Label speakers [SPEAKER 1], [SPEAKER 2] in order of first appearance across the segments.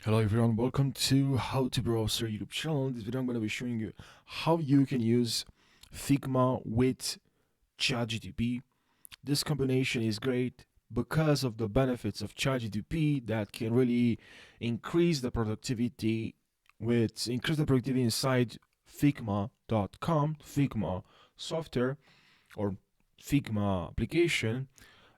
[SPEAKER 1] Hello everyone, welcome to How to Browser YouTube channel. In this video I'm going to be showing you how you can use Figma with ChatGPT. This combination is great because of the benefits of ChatGPT that can really increase the productivity inside Figma.com, Figma software or Figma application,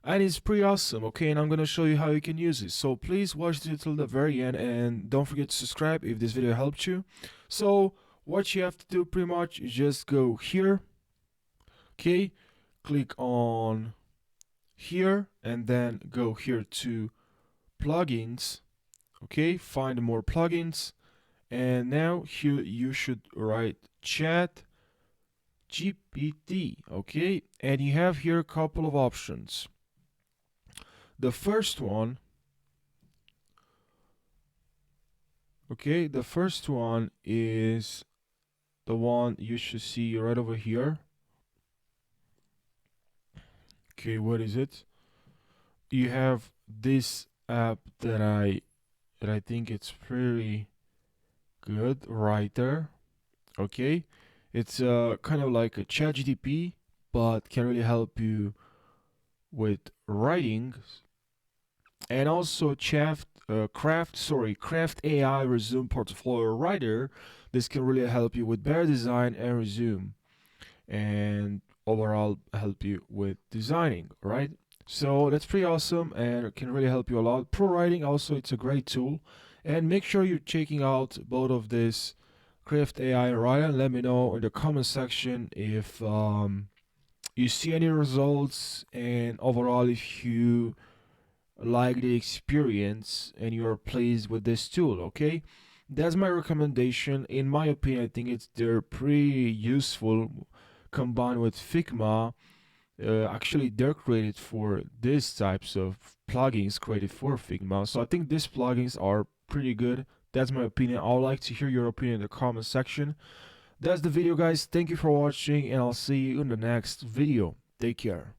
[SPEAKER 1] and it's pretty awesome. Okay, and I'm gonna show you how you can use it, so please watch it till the very end and don't forget to subscribe if this video helped you. So what you have to do pretty much is just go here, okay, click on here and then go here to plugins, okay, find more plugins, and now here you should write chat GPT, okay, and you have here a couple of options. The first one, okay, the first one is the one you should see right over here. Okay, what is it? You have this app that I think it's pretty good right there. Okay, it's kind of like a ChatGPT, but can really help you with writing, and also Craft AI Resume Portfolio Writer. This can really help you with better design and resume, and overall help you with designing, right? So that's pretty awesome and it can really help you a lot. Pro writing also, it's a great tool, and make sure you're checking out both of this Craft AI and Writer, and let me know in the comment section if you see any results, and overall if you like the experience and you're pleased with this tool. Okay, that's my recommendation. In my opinion, I think they're pretty useful combined with Figma. Actually, they're created for these types of plugins created for Figma, so I think these plugins are pretty good. That's my opinion. I would like to hear your opinion in the comment section. That's the video, guys. Thank you for watching, and I'll see you in the next video. Take care.